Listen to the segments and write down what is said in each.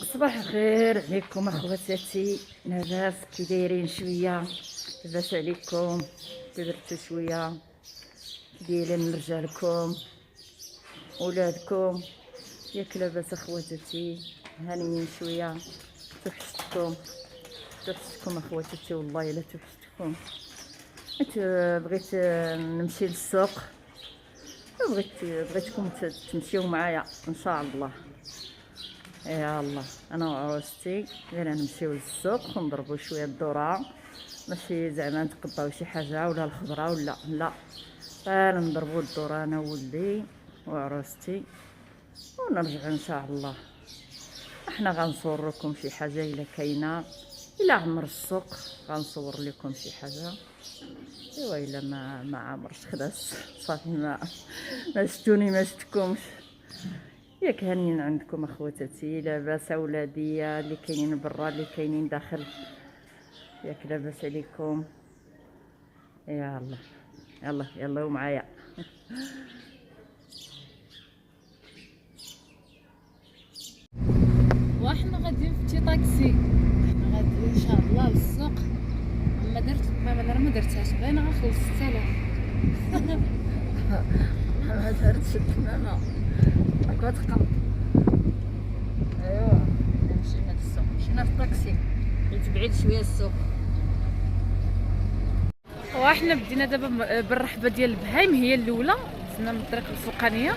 صباح الخير عليكم اخواتاتي. لاباس كي دايرين؟ شويه لاباس عليكم؟ درتو شويه دايرين رجالكم ولادكم؟ ياك لاباس اخواتاتي؟ هانيين شويه؟ توحشتكم اخواتاتي، والله الا توحشتكم. بغيت نمشي للسوق، بغيتكم تمشيو معايا ان شاء الله. يا الله، انا وعروستي غير نمشيو للسوق ونضربوا شويه الذره، ماشي زعما نتقطاو شي حاجه ولا الخضره ولا لا، غير نضربوا الذره انا وولدي وعروستي ونرجع ان شاء الله. احنا غنصور لكم شي حاجه الا كاينه، الا عمر السوق غنصور لكم شي حاجه. ايوا الا ما عمرش خلاص صافي، ما شفتوني ما شفتكمش. ياك هانيين عندكم اخواتاتي؟ لاباس اولاديا اللي كاينين برا اللي كاينين داخل؟ ياك لاباس عليكم؟ يا الله، يلا يلا ومعايا. واحنا غاديين في طاكسي، احنا غاديين ان شاء الله للسوق. ما درتهاش، باينه غنخلص 6000. ما درتش الكمامه كتقم. ايوا مشينا للسوق، مشينا في الطاكسي حيت بعيد شويه السوق. وحنا بدينا دابا بالرحبه ديال البهايم، هي الاولى دزنا من الطريق الفوقانيه.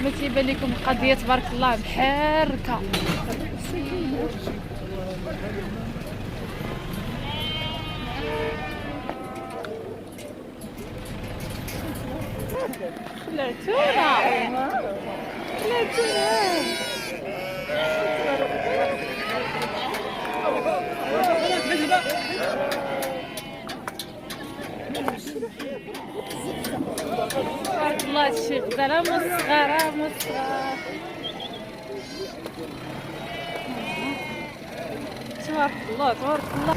ما تيبان لكم القضيه تبارك الله محركه. خلعتونا تبارك الله. هادشي غزاله مسخره مسخره تبارك الله تبارك الله.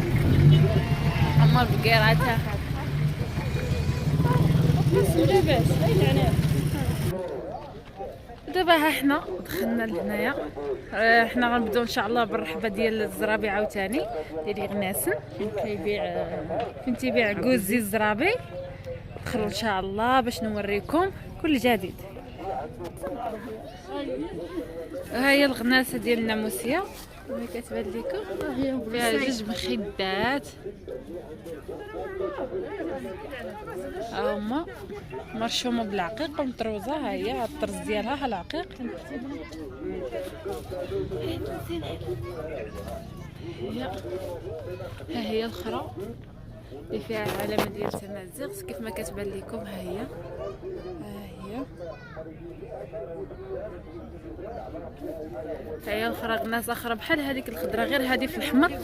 عمر بقيرات اخر لاباس دابا ها حنا دخلنا لهنايا. حنا غنبداو ان شاء الله بالرحبه ديال الزرابي عاوتاني ديال غناسن، فين تيبيع كوزي الزرابي. دخلوا ان شاء الله باش نوريكم كل جديد. ها هي الغناسه ديال الناموسيه اللي كتبان لكم، فيها جوج مخدات. ها هما مرشومه بالعقيق ومطروزه، ها هي الطرز ديالها ها العقيق. ها هي الاخرى اللي فيها علامه ديال تمازيغ كيف ما كتبان لكم. ها هي ها هي الاخرى غناس اخرى بحال هذيك الخضره، غير هذه في الاحمر.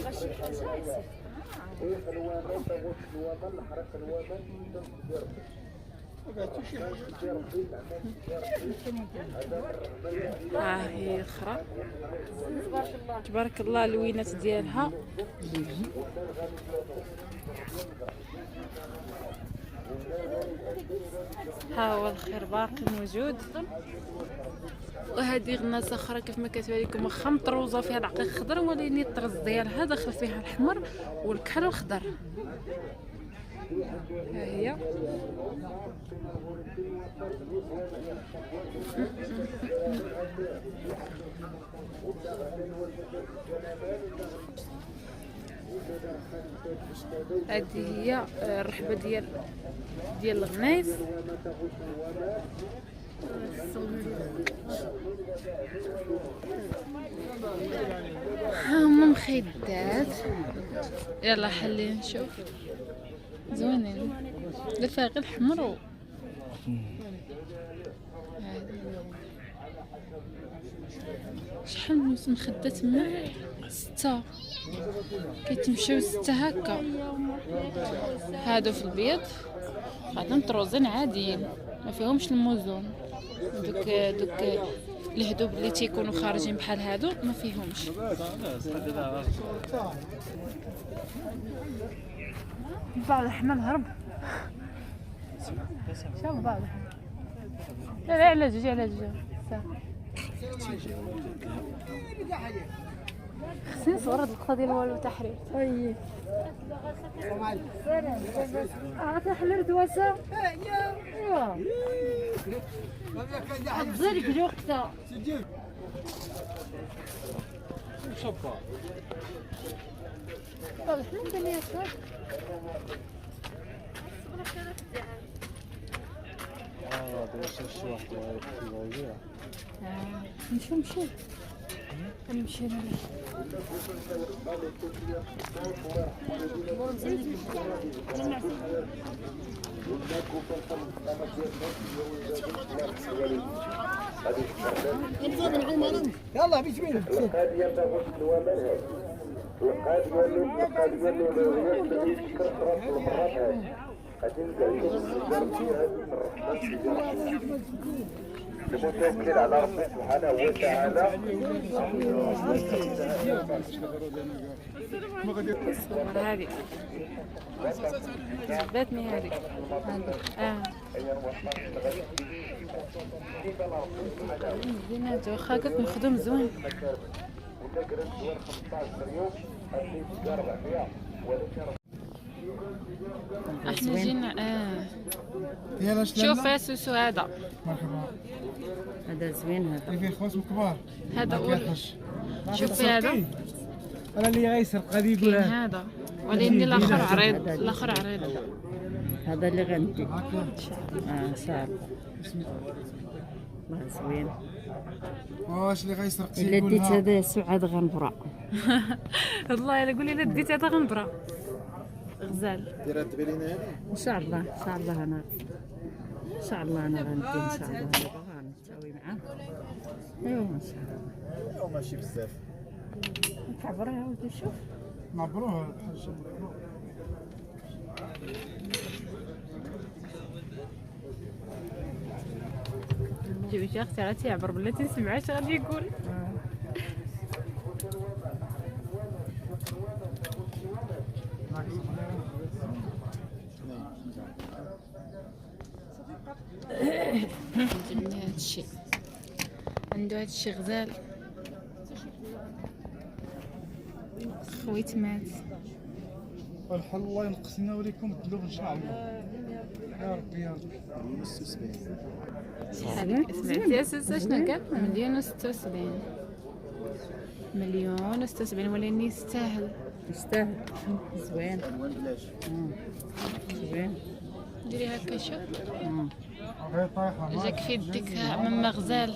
ها هي الاخرى تبارك الله اللوينات ديالها. ها هو الخير باقي موجود. وهذه غناسه اخرى كيف ما كتبان لكم، واخا مطروزه فيها العقيق خضر ولكن الطرز ديالها داخل فيها الاحمر والكحل والخضر. ها هي هذه هي الرحبه ديال الغنايس. ها هما مخيدات. يلا حلي نشوف زوينين، اللي فيها غير الحمر شحال من مخدة تما؟ 6 كيتمشيو 6 هكا. هادو في البيض غادي مطروزين عاديين ما فيهمش الموزون. دوك الهدوب اللي تيكونوا خارجين بحال هادو ما فيهمش. بعض حنا نهرب. شوف بعض لا على جوج خصني نصور هاد اللقطه ديال والو تحرير. اي تحلل دواسه. ايوا حضرك الوقت. شابه الحمد لله صافي. شي واحد يبغى نمشيو نمشي انا. يلا بسم المتوكل على ربي سبحانه وتعالى. هذه عجبتني هذه. زينات واخا كنت مخدوم زوين. احنا جينا يلا شوف يا سوسو هذا مرحبا. هذا زوين هذا. فيه خواتم كبار. هذا ما أول. كيرحش. شوفي هذا انا اللي غيسرق غادي يقول كاين هذا ولكن الاخر عريض. الاخر عريض. هذا اللي غندي. ان شاء الله. الله زوين. واش اللي غيسرق الا ديت هذا سعاد غنبرا. والله الا قولي لا ديت هذا غنبرا غزال. دير هاد البلينه هادي ان شاء الله ان شاء الله انا ان شاء الله انا غندي ان شاء الله دابا غنتساوي معاه. ايوا ان شاء الله. وماشي بزاف كعبرها عاودي شوف. نعبروه الحاج نعبروه. جيبي شي اختي راه تيعبر بلا تسمع اش غادي يقول. عجبني هادشي. عنده هادشي غزال. خويت مات. الحل الله ينقصنا وليكم الذنوب ان شاء الله. يا ربي يا ربي. سمعتي يا سوسه شنو قال؟ 1,76,000. 1,76,000 ولكن يستاهل. يستاهل. زوين. زوين. ديري هكا شوف. غير طايحه. جاك في يديك ماما غزال.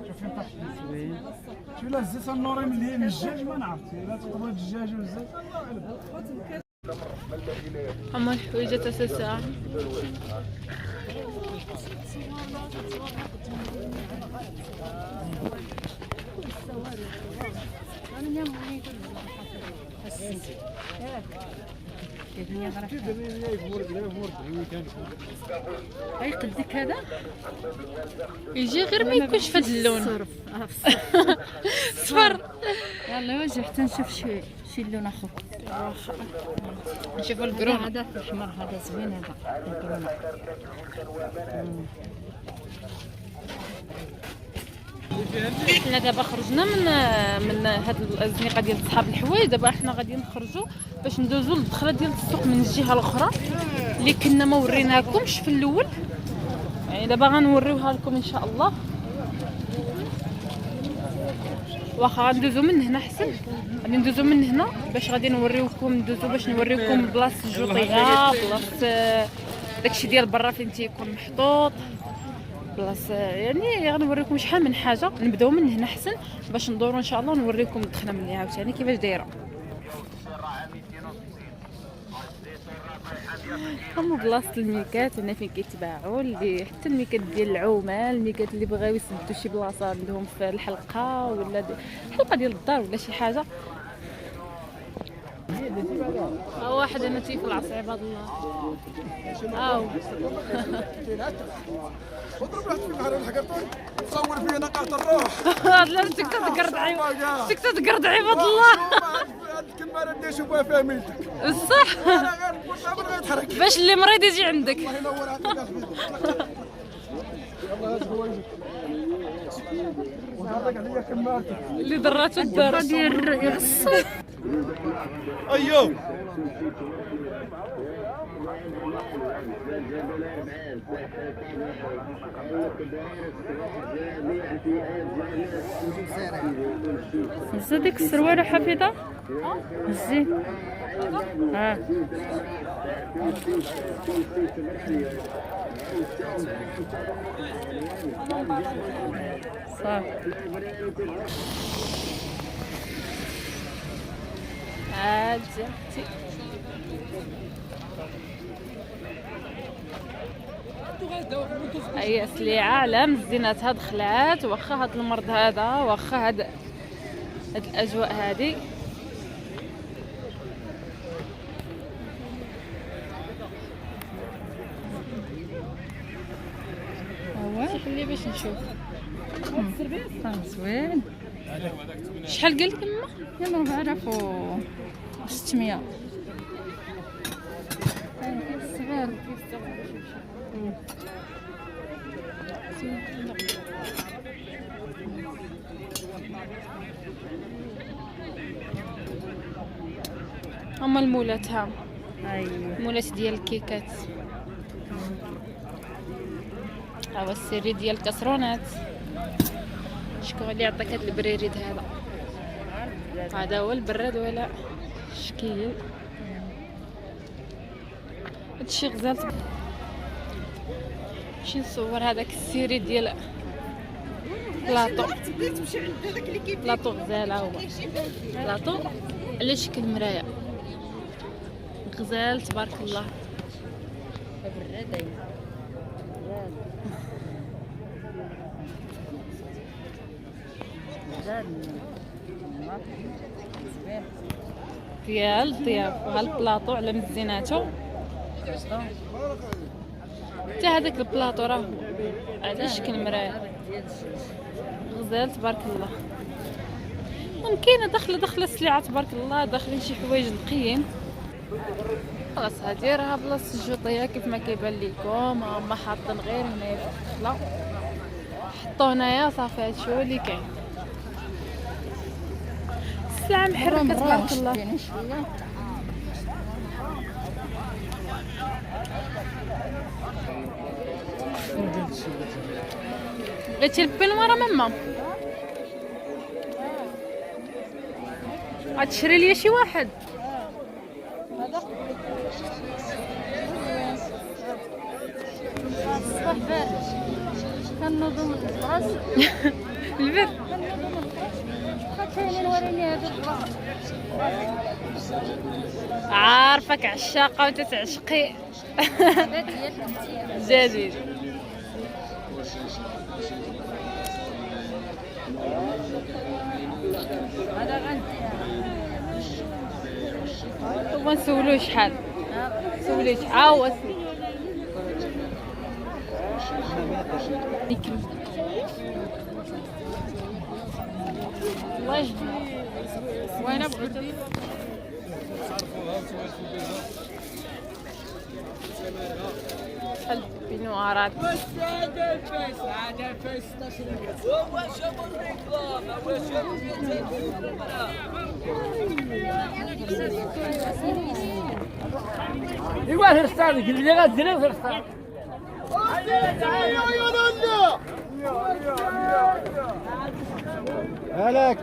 شوفي طاحت. زوين. شوفي لا زيت النوري من هي الدجاج ما نعرف الا تقبل الدجاج والزيت هما الحويجه تاع سوسه. اي قدك هذا يجي غير ما يكونش فهاد اللون صفر. يلا واجي حتى نشوف شي لون اخر. نشوفوا القرون. هذا الاحمر هذا زوين هذا القرون. حنا دابا خرجنا من هاد الزنيقه ديال صحاب الحوايج. دابا حنا غاديين نخرجوا باش ندوزو للدخله ديال السوق من الجهه الاخرى اللي كنا ما وريناكمش في الاول. يعني دابا غنوريوها لكم ان شاء الله. واخا غندوزو من هنا حسن. غادي ندوزو من هنا باش غادي نوريوكم ندوزو باش نوريوكم بلاصه الجوطيه بلاصه داكشي ديال برا فين تيكون محطوط بلاصه. يعني غنوريكم شحال من حاجه. نبداو من هنا حسن باش ندورو ان شاء الله ونوريكم الدخله ملي عاوتاني كيفاش دايره. هما بلاصه الميكات هنا فين كيتباعوا اللي حتى الميكات ديال العمال الميكات اللي بغاو يسدوا شي بلاصه عندهم في الحلقه ولا الحلقه ديال الدار ولا شي حاجه. واحد انا تي في العصر عباد الله. اضرب واحد في النهار الحقرطون تصور فينا قاعة الروح. لا تك تقرد عباد الله. هاد الكلمة انا بدي نشوفها فيها ميلتك. الصح انا غير نقول غير يتحرك. باش اللي مريض يجي عندك. الله ينور عليك. يلا هاد هو يجي. اللي دراتو الدار ديال يغسل. ايوه هز ديك السروالة حفيظة، هزي. صافي. عاد زعتي هي سليعة على مزيناتها دخلات. واخا هاد المرض هذا، واخا هاد الاجواء هادي، خلي باش نشوف. زوين. شحال قالك ماما؟ يلا 4600. الصغير هما المولاتها، ايوا المولات ديال الكيكات. ها هو السري ديال الكسرونات. شكون اللي عطاك هاد البريريد هذا؟ هذا هو البراد ولا شكيل؟ هادشي غزالت. نمشي نصور هذاك السيري ديال بلاطو. بلاطو غزال، ها هو بلاطو على شكل مرايه. غزال تبارك الله. ديال الضياف. وها البلاطو على مزيناتو. حتى هذاك البلاطو راه على شكل مرايه. غزال تبارك الله. ممكن داخله السلعه تبارك الله، داخلين شي حوايج نقيين. خلاص هادي راها بلاصه الجوطيه كيف ما كيبان لكم. هما حاطين غير هنايا في الدخله، حطوا هنايا صافي. هادشي هو اللي كاين. الساعه محركه تبارك الله. بغيتي البلمه ماما؟ غتشري ليا شي واحد؟ الصباح بارد كنوضو من الفراش. البر كاينين وريني هذا عارفك عشاقه وتتعشقي. هذا ديال التمثيل. جديد. هذا غنديها. هو نسولوه شحال؟ سولي شحال هو اسمي. الله يجمع. وين بغيتي؟ البنوارات. ايوا الهرستان اللي غادير الهرستان. هلاك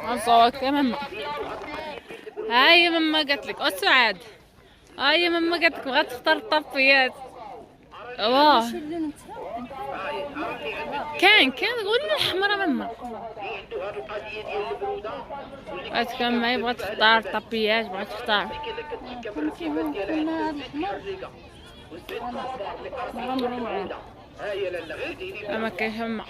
نصوت يا ماما. هاي يا ماما قالت لك سعاد. هاي يا ماما قالت لك بغات تختار الطابيات. واه كان قولنا الحمرا ماما. قالت كان معي بغات تختار طابيات بغات تختار. ما كاينش ماما.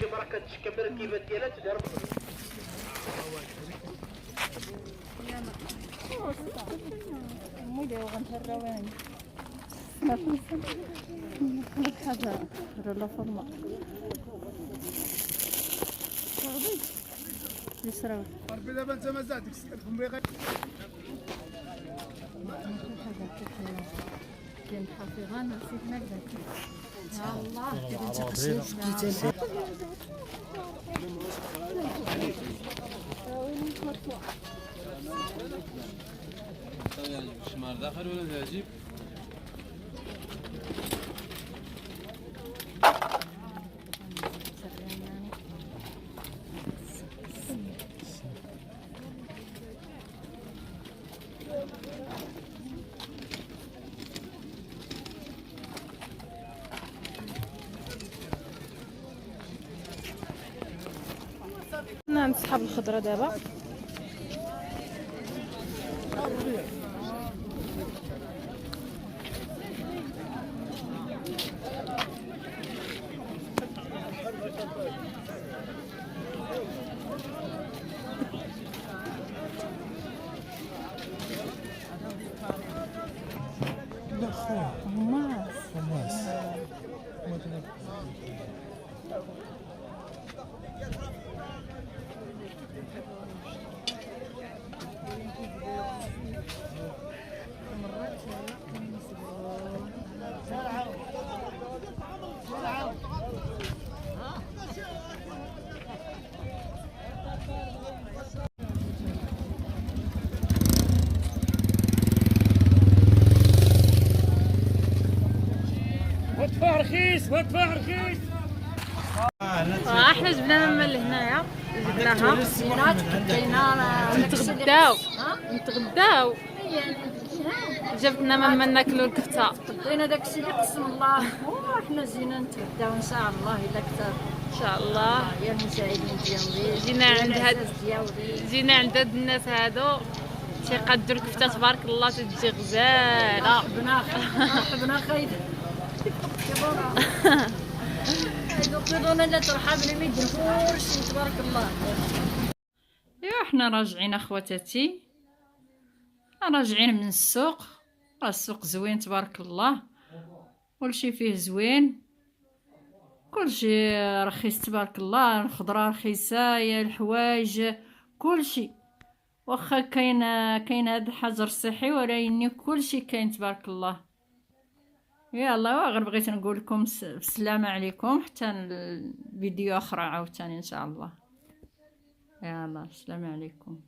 ربي دابا انت مازال ديك السكتكم بغير الشمار داخل ولا تعجب؟ كنا نسحب الخضره دابا. ودفع رخيص ودفع رخيص. احنا جبنا ماما لهنايا جبناها نتغداو جبت لنا ماما ناكلو الكفته. قضينا داكشي اللي قسم الله وحنا جينا نتغداو ان شاء الله الا كثر ان شاء الله. يا المساعدين ديالي جينا عند هاد الناس هادو تيقدوا الكفته تبارك الله تجي غزاله. حبنا خايف يقولون لا ترحب لي ما يديروش تبارك الله. ايوا حنا راجعين اخواتاتي، راجعين من السوق. راه السوق زوين تبارك الله، كلشي فيه زوين، كلشي رخيص تبارك الله. الخضره رخيصه، يا الحوايج كلشي، واخا كاين هاد الحجر الصحي ولكن كلشي كاين تبارك الله. يلا غير بغيت نقول لكم السلام عليكم، حتى الفيديو اخرى عاوتاني ان شاء الله. يلا السلام عليكم.